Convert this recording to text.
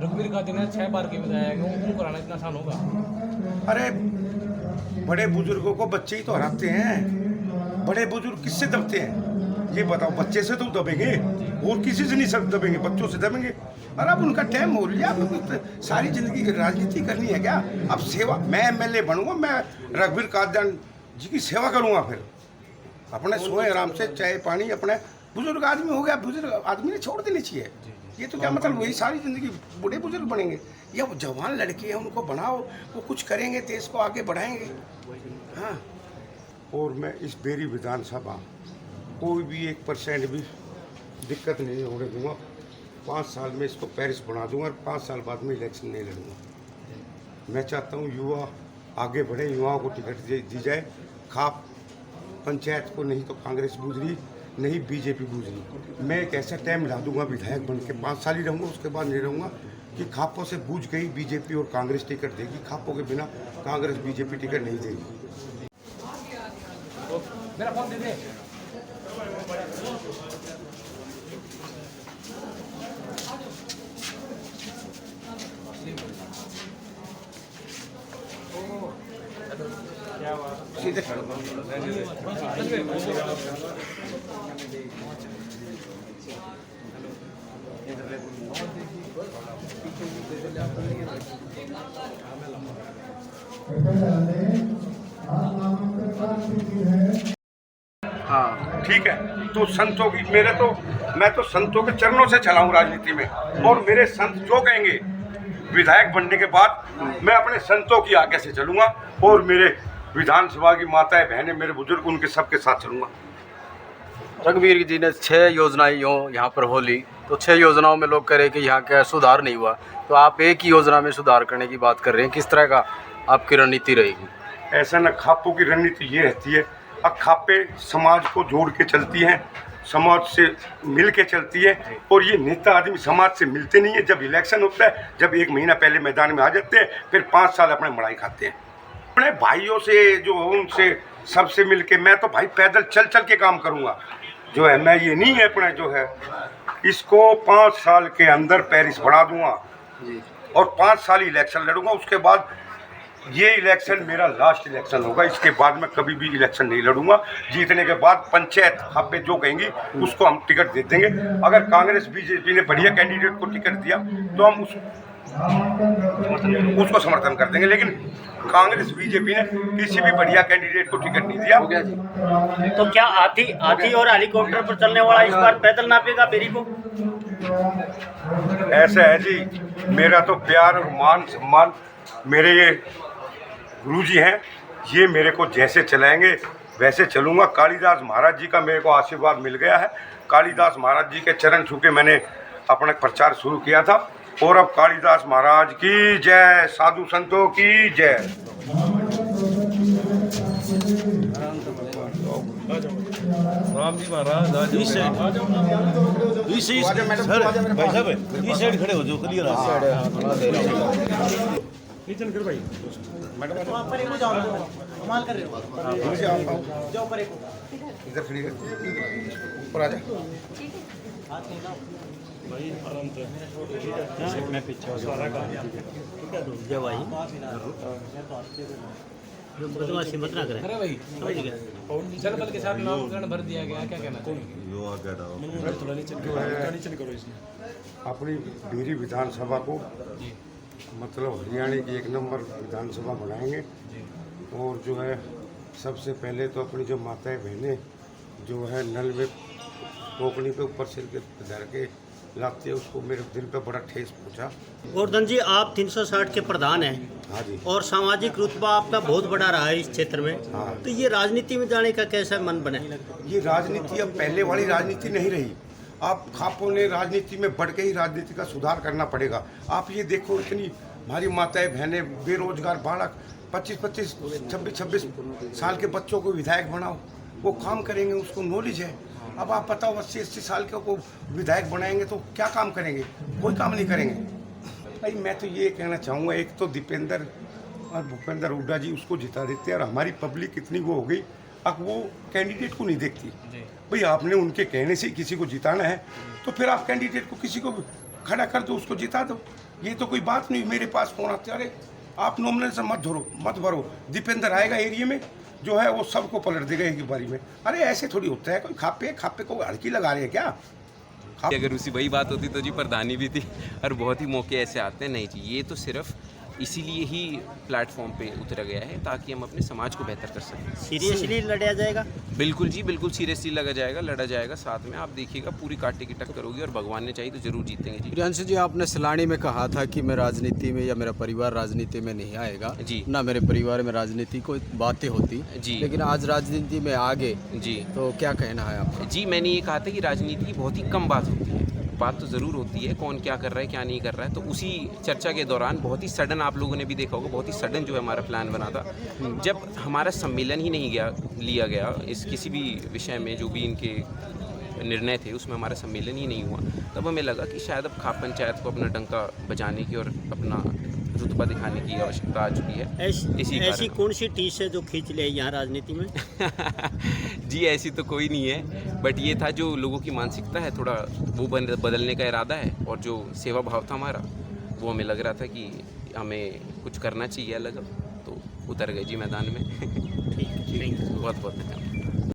रघुवीर का दिन है 6 बार के विधायक हूँ, उनको कराना इतना आसान होगा? अरे बड़े बुजुर्गों को बच्चे ही तो हराते हैं। बड़े बुजुर्ग किससे दबते हैं ये बताओ? बच्चे से तो दबेंगे और किसी से नहीं सब दबेंगे, बच्चों से दबेंगे। और अब उनका टाइम हो लिया, अब सारी जिंदगी राजनीति करनी है क्या? अब सेवा, मैं एमएलए बनूंगा, मैं रघुवीर कादियान जी की सेवा करूंगा, फिर अपने सोए आराम से चाय पानी, अपने बुजुर्ग आदमी हो गया, बुजुर्ग आदमी ने छोड़ देनी चाहिए। ये तो क्या मतलब वही सारी जिंदगी बूढ़े बुजुर्ग बनेंगे? या वो जवान लड़के हैं उनको बनाओ, वो कुछ करेंगे, देश को आगे बढ़ाएंगे। हाँ, और मैं इस बेरी विधानसभा कोई भी 1% भी दिक्कत नहीं होने दूंगा। 5 साल में इसको पेरिस बना दूंगा और 5 साल बाद में इलेक्शन नहीं लड़ूंगा। मैं चाहता हूँ युवा आगे बढ़े, युवाओं को टिकट दी जाए। खाप पंचायत को नहीं तो कांग्रेस बूझ रही, नहीं बीजेपी बूझ रही। मैं एक ऐसा टाइम ला दूंगा विधायक बन के, 5 साल ही रहूँगा, उसके बाद नहीं रहूँगा कि खापों से बूझ गई बीजेपी और कांग्रेस टिकट देगी। खापों के बिना कांग्रेस बीजेपी टिकट नहीं देगी। मेरा फोन दे दे। सीधे खड़ो। हाँ ठीक है, तो संतों की मैं तो संतों के चरणों से चला हूँ राजनीति में, और मेरे संत जो कहेंगे विधायक बनने के बाद मैं अपने संतों की आज्ञा से चलूंगा, और मेरे विधानसभा की माताएं बहनें मेरे बुजुर्ग उनके सबके साथ चलूंगा। रघुवीर जी ने 6 योजनाएं यहाँ पर होली, तो 6 योजनाओं में लोग कह रहे हैं कि यहाँ का सुधार नहीं हुआ, तो आप एक ही योजना में सुधार करने की बात कर रहे हैं। किस तरह का आपकी रणनीति रहेगी? ऐसा न, खापों की रणनीति ये रहती है, अब खापे समाज को जोड़ के चलती हैं, समाज से मिल के चलती है, और ये नेता आदमी समाज से मिलते नहीं है। जब इलेक्शन होता है, जब 1 महीना पहले मैदान में आ जाते हैं, फिर 5 साल अपने मड़ाई खाते हैं। अपने भाइयों से जो उनसे सबसे मिल के, मैं तो भाई पैदल चल चल के काम करूँगा जो है। मैं ये नहीं है अपने जो है, इसको 5 साल के अंदर पेरिस बढ़ा दूंगा और 5 साल इलेक्शन लड़ूंगा। उसके बाद ये इलेक्शन मेरा लास्ट इलेक्शन होगा, इसके बाद मैं कभी भी इलेक्शन नहीं लड़ूंगा। जीतने के बाद पंचायत खापे जो कहेंगी उसको हम टिकट दे देंगे। अगर कांग्रेस बीजेपी ने बढ़िया कैंडिडेट को टिकट दिया तो हम उसको समर्थन कर देंगे, लेकिन कांग्रेस बीजेपी ने किसी भी बढ़िया कैंडिडेट को टिकट नहीं दिया। तो क्या हाथी और हेलीकॉप्टर पर चलने वाला इस बार पैदल नापेगा बेरी को? ऐसा है जी, मेरा तो प्यार और मान सम्मान मेरे ये गुरुजी हैं, ये मेरे को जैसे चलाएंगे वैसे चलूँगा। कालिदास महाराज जी का मेरे को आशीर्वाद मिल गया है। कालिदास महाराज जी के चरण छू के मैंने अपना प्रचार शुरू किया था, और अब कालिदास महाराज की जय, साधु संतों की जय। राम जी महाराज इस साइड सर भाई साहब इस साइड खड़े हो जो क्लियर है। किचन कर भाई मैडम ऊपर एक जाओ, कमाल कर रहे हो। जाओ ऊपर एक, इधर खड़ी कर, ऊपर आ जा भाई आराम से मैं पीछे सारा काम जय भाई बदमाशी मत ना करें। अरे भाई समझ गया। चल बल के साथ नामकरण भर दिया गया, क्या कहना चाहिए? थोड़ा नीचे करो इसमें। अपनी बेरी विधानसभा को मतलब हरियाणा की 1 नंबर विधानसभा बनाएंगे, और जो है सबसे पहले तो अपनी जो माताएं बहनें जो है नल में टोकनी पे ऊपर सिर के धर के लाते हैं, उसको मेरे दिल पे बड़ा ठेस पहुंचा। गोवर्धन जी, आप 360 के प्रधान हैं। हाँ जी। और सामाजिक रुतबा आपका बहुत बड़ा रहा है इस क्षेत्र में। हाँ। तो ये राजनीति में जाने का कैसा मन बने? ये राजनीति अब पहले वाली राजनीति नहीं रही। आप खापों ने राजनीति में बढ़ के ही राजनीति का सुधार करना पड़ेगा। आप ये देखो, इतनी हमारी माताएं बहनें बेरोजगार बालक 25-25, 26-26 साल के बच्चों को विधायक बनाओ, वो काम करेंगे, उसको नॉलेज है। अब आप बताओ 80-80 साल के को विधायक बनाएंगे तो क्या काम करेंगे? कोई काम नहीं करेंगे। भाई मैं तो ये कहना चाहूँगा, एक तो दीपेंद्र और भूपेंद्र हुड्डा जी उसको जिता देते हैं, और हमारी पब्लिक इतनी वो हो गई अब वो कैंडिडेट को नहीं देखती। भाई आपने उनके कहने से किसी को जिताना है तो फिर आप कैंडिडेट को किसी को खड़ा कर दो, उसको जिता दो। ये तो कोई बात नहीं। मेरे पास फोन आते, अरे आप नॉमिनेशन मत भरो, दीपेंद्र आएगा एरिया में जो है वो सबको पलट देगा एक बारी में। अरे ऐसे थोड़ी होता है, कोई खापे को हड़की लगा रहे हैं क्या? अगर उसी वही बात होती तो जी प्रधानी भी थी। और बहुत ही मौके ऐसे आते हैं। नहीं जी, ये तो सिर्फ इसीलिए ही प्लेटफॉर्म पे उतरा गया है ताकि हम अपने समाज को बेहतर कर सकें। सीरियसली लड़ा जाएगा? बिल्कुल जी, बिल्कुल सीरियसली लड़ा जाएगा। साथ में आप देखिएगा पूरी कांटे की टक्कर होगी और भगवान ने चाहिए तो जरूर जीतेंगे जी। प्रियांशु जी, आपने सलानी में कहा था कि मैं राजनीति में या मेरा परिवार राजनीति में नहीं आएगा जी। ना मेरे परिवार में राजनीति को बातें होती जी। लेकिन आज राजनीति में आगे जी तो क्या कहना है आपका? जी, मैंने ये कहा था कि राजनीति की बहुत ही कम बात होती है। बात तो ज़रूर होती है कौन क्या कर रहा है क्या नहीं कर रहा है। तो उसी चर्चा के दौरान बहुत ही सडन, आप लोगों ने भी देखा होगा, बहुत ही सडन जो है हमारा प्लान बना था। जब हमारा सम्मेलन ही नहीं लिया गया इस किसी भी विषय में, जो भी इनके निर्णय थे उसमें हमारा सम्मेलन ही नहीं हुआ, तब हमें लगा कि शायद अब खाप पंचायत को अपना डंका बजाने की और अपना रुतबा दिखाने की आवश्यकता आ चुकी है। ऐसी कौन सी टीस है जो खींच ले यहाँ राजनीति में? जी ऐसी तो कोई नहीं है, बट ये था जो लोगों की मानसिकता है थोड़ा वो बदलने का इरादा है। और जो सेवा भाव था हमारा, वो हमें लग रहा था कि हमें कुछ करना चाहिए अलग, तो उतर गए जी मैदान में। ठीक, बहुत बहुत धन्यवाद।